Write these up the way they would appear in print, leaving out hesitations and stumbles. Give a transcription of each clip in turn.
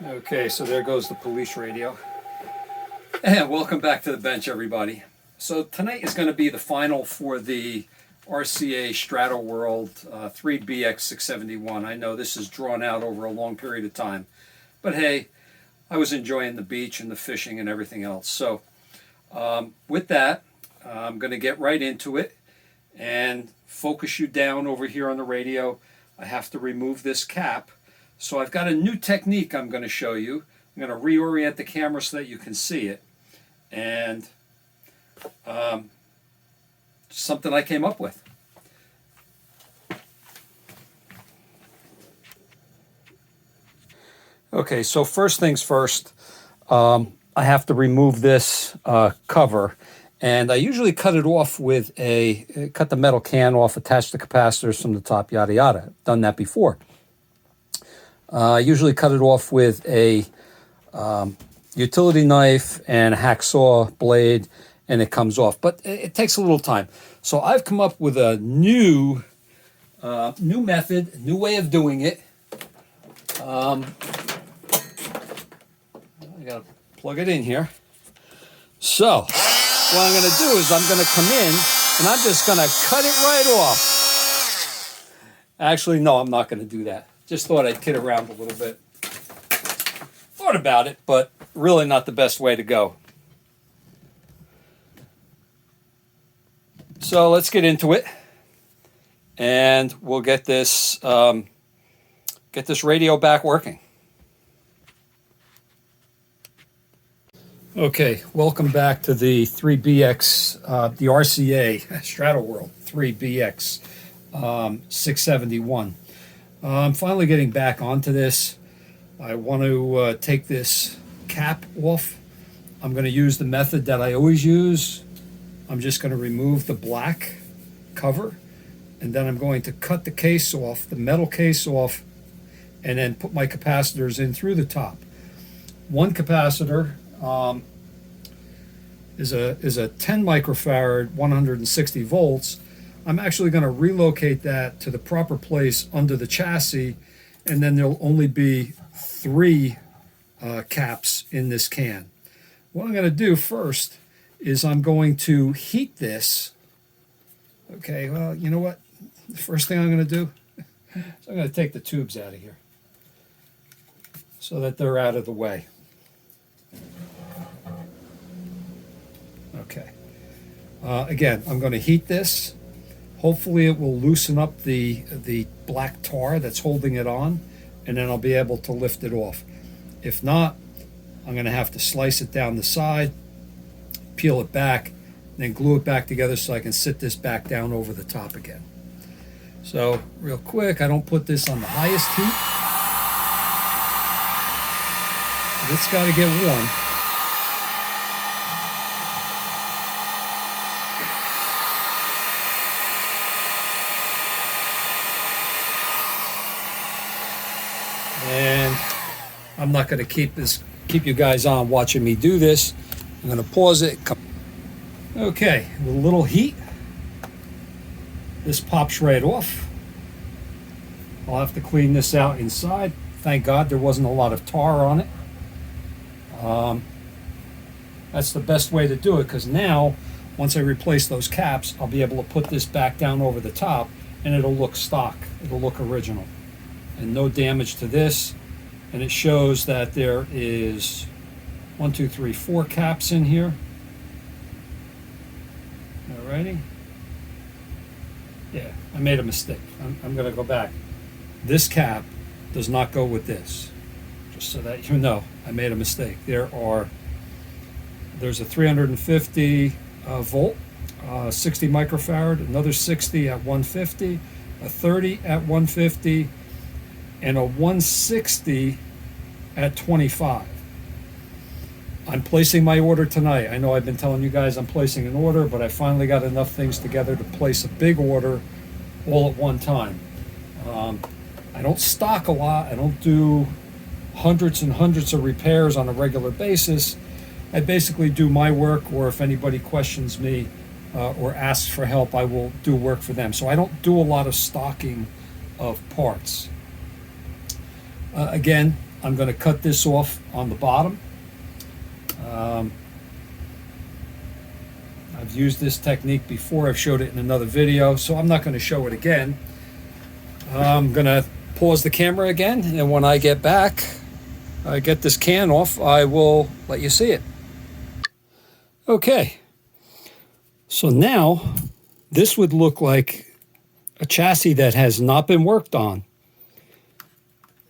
Okay, so there goes the police radio. And welcome back to the bench, everybody. So tonight is going to be the final for the RCA Strato-World 3BX671. I know this is drawn out over a long period of time, but hey, I was enjoying the beach and the fishing and everything else. So with that, I'm going to get right into it and focus you down over here on the radio. I have to remove this cap. So I've got a new technique I'm going to show you. I'm going to reorient the camera so that you can see it. And something I came up with. Okay, so first things first, I have to remove this cover. And I usually cut it off with cut the metal can off, attach the capacitors from the top, yada yada. I've done that before. I usually cut it off with a utility knife and a hacksaw blade, and it comes off. But it takes a little time. So I've come up with a new method, new way of doing it. I gotta plug it in here. So what I'm going to do is I'm going to come in and I'm just going to cut it right off. Actually, no, I'm not going to do that. Just thought I'd kid around a little bit. Thought about it, but really not the best way to go. So let's get into it, and we'll get this radio back working. Okay, welcome back to the 3BX, the RCA Strato-World 3BX 671. I'm finally getting back onto this. I want to take this cap off. I'm going to use the method that I always use. I'm just going to remove the black cover, and then I'm going to cut the case off, the metal case off, and then put my capacitors in through the top. One capacitor is a 10 microfarad, 160 volts. I'm actually going to relocate that to the proper place under the chassis, and then there'll only be 3 caps in this can. What I'm going to do first is I'm going to heat this. Okay, well, you know what? The first thing I'm going to do is I'm going to take the tubes out of here so that they're out of the way. Okay. Again, I'm going to heat this. Hopefully it will loosen up the black tar that's holding it on, and then I'll be able to lift it off. If not, I'm going to have to slice it down the side, peel it back, then glue it back together so I can sit this back down over the top again. So real quick, I don't put this on the highest heat. It's got to get warm. And I'm not going to keep you guys on watching me do this. I'm going to pause it. Okay, with a little heat, this pops right off. I'll have to clean this out inside. Thank God there wasn't a lot of tar on it. That's the best way to do it, because now, once I replace those caps, I'll be able to put this back down over the top, and it'll look stock. It'll look original. And no damage to this. And it shows that there is 1, 2, 3, 4 caps in here. Alrighty. Yeah, I made a mistake. I'm going to go back. This cap does not go with this. Just so that you know, I made a mistake. There's a 350 volt, 60 microfarad, another 60 at 150, a 30 at 150, and a 160 at 25. I'm placing my order tonight. I know I've been telling you guys I'm placing an order, but I finally got enough things together to place a big order all at one time. I don't stock a lot. I don't do hundreds and hundreds of repairs on a regular basis. I basically do my work, or if anybody questions me or asks for help, I will do work for them. So I don't do a lot of stocking of parts. Again, I'm going to cut this off on the bottom. I've used this technique before. I've showed it in another video, so I'm not going to show it again. I'm going to pause the camera again, and when I get back, I get this can off, I will let you see it. Okay, so now this would look like a chassis that has not been worked on.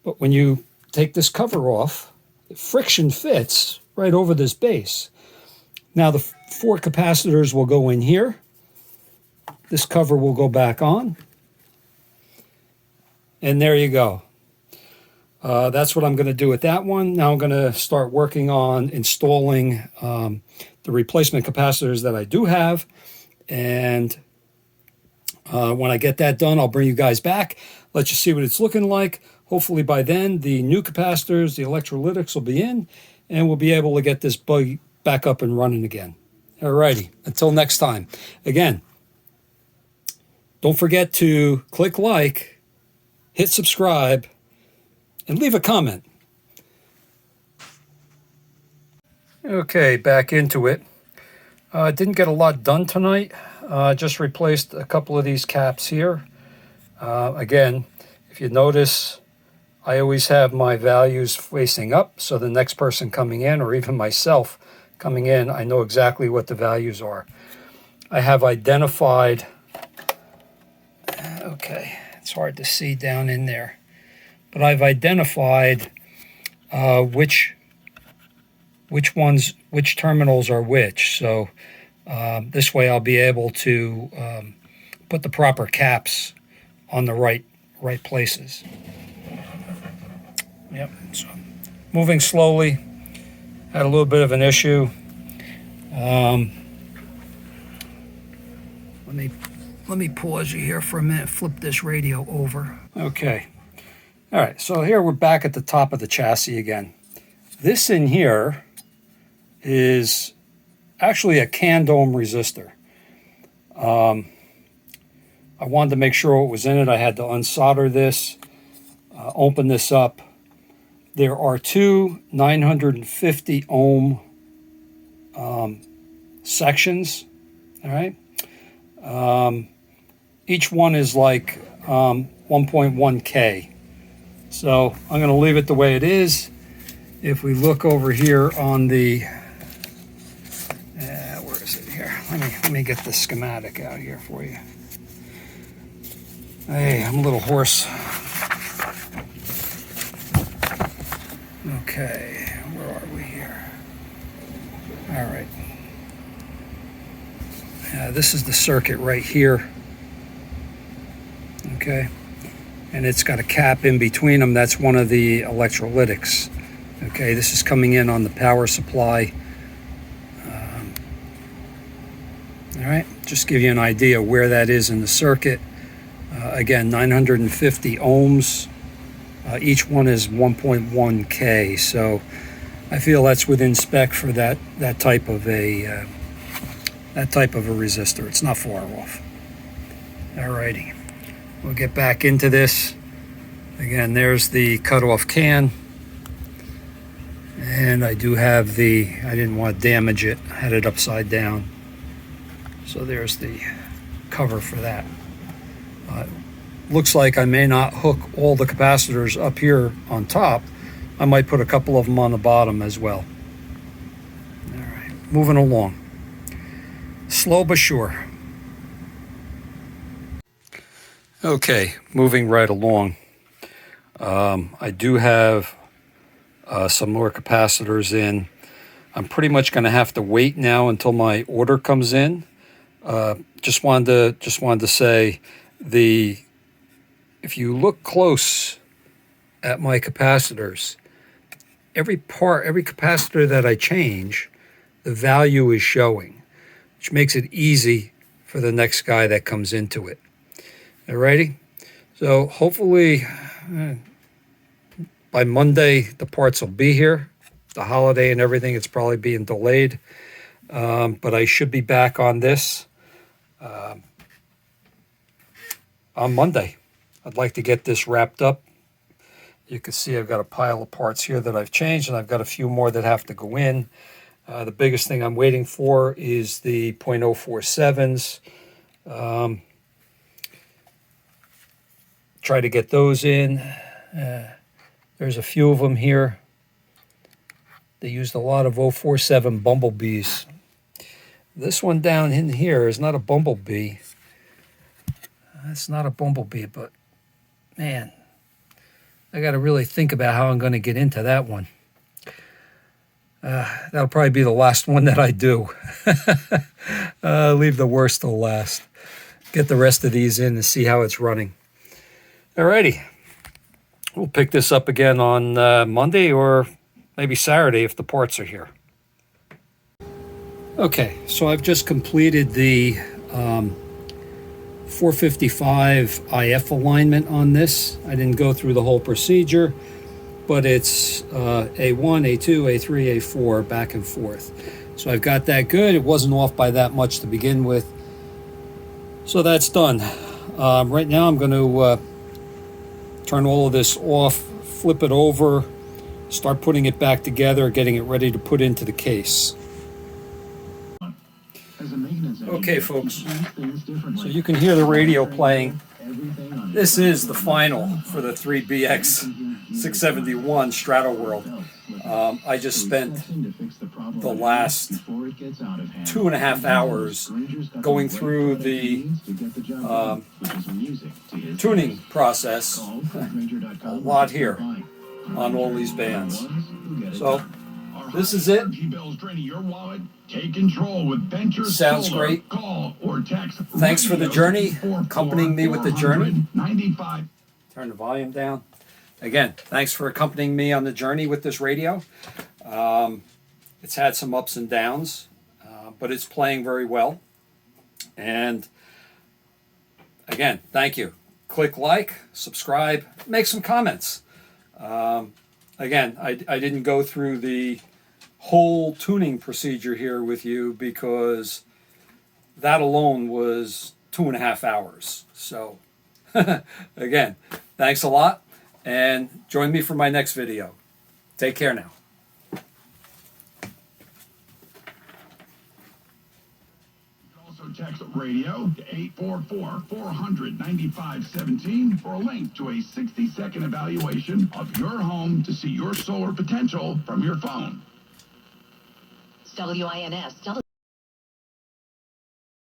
But when you take this cover off, the friction fits right over this base. Now the 4 capacitors will go in here. This cover will go back on. And there you go. That's what I'm going to do with that one. Now I'm going to start working on installing the replacement capacitors that I do have. And when I get that done, I'll bring you guys back, let you see what it's looking like. Hopefully by then, the new capacitors, the electrolytics will be in, and we'll be able to get this bug back up and running again. Alrighty, until next time. Again, don't forget to click like, hit subscribe, and leave a comment. Okay, back into it. Didn't get a lot done tonight. Just replaced a couple of these caps here. Again, if you notice, I always have my values facing up, so the next person coming in, or even myself coming in, I know exactly what the values are. I have identified, okay, it's hard to see down in there, but I've identified which terminals are which. So this way I'll be able to put the proper caps on the right places. Yep, so moving slowly. Had a little bit of an issue. Let me pause you here for a minute, flip this radio over. Okay. All right, so here we're back at the top of the chassis again. This in here is actually a can dome resistor. I wanted to make sure what was in it. I had to unsolder this, open this up. There are 2 950 ohm sections, all right? Each one is like 1.1K. So I'm going to leave it the way it is. If we look over here on the, where is it here? Let me get the schematic out here for you. Hey, I'm a little hoarse. Okay, where are we here? All right. This is the circuit right here. Okay. And it's got a cap in between them. That's one of the electrolytics. Okay, this is coming in on the power supply. All right, just give you an idea where that is in the circuit. Again, 950 ohms. Each one is 1.1K, so I feel that's within spec for that type of a resistor. It's not far off. Alrighty, we'll get back into this. Again, there's the cutoff can, and I do have I didn't want to damage it. I had it upside down, so there's the cover for that. Looks like I may not hook all the capacitors up here on top. I might put a couple of them on the bottom as well. All right, moving along. Slow but sure. Okay, moving right along. I do have some more capacitors in. I'm pretty much going to have to wait now until my order comes in. Just wanted to say if you look close at my capacitors, every capacitor that I change, the value is showing, which makes it easy for the next guy that comes into it. Alrighty? So hopefully by Monday the parts will be here. The holiday and everything, it's probably being delayed. But I should be back on this on Monday. I'd like to get this wrapped up You can see I've got a pile of parts here that I've changed, and I've got a few more that have to go in. The biggest thing I'm waiting for is the .047s. Try to get those in. There's a few of them here. They used a lot of 047 bumblebees. This one down in here is not a bumblebee. It's not a bumblebee, but man, I got to really think about how I'm going to get into that one. That'll probably be the last one that I do. Leave the worst till last. Get the rest of these in and see how it's running. Alrighty. We'll pick this up again on Monday or maybe Saturday if the parts are here. Okay, so I've just completed the 455 IF alignment on this. I didn't go through the whole procedure, but it's A1, A2, A3, A4, back and forth. So I've got that good. It wasn't off by that much to begin with. So that's done. Right now I'm going to turn all of this off, flip it over, start putting it back together, getting it ready to put into the case. Okay, folks, so you can hear the radio playing. This is the final for the 3BX 671 Strato-World. I just spent the last 2.5 hours going through the tuning process. A lot here on all these bands. So this is it. Sounds great. Thanks for the journey, accompanying me with the journey. Turn the volume down. Again, thanks for accompanying me on the journey with this radio. It's had some ups and downs, but it's playing very well. And again, thank you. Click like, subscribe, make some comments. Again, I didn't go through the whole tuning procedure here with you because that alone was 2.5 hours. So again, thanks a lot, and join me for my next video. Take care now. Also text radio to 844-400-9517 for a link to a 60-second evaluation of your home to see your solar potential from your phone. WINS.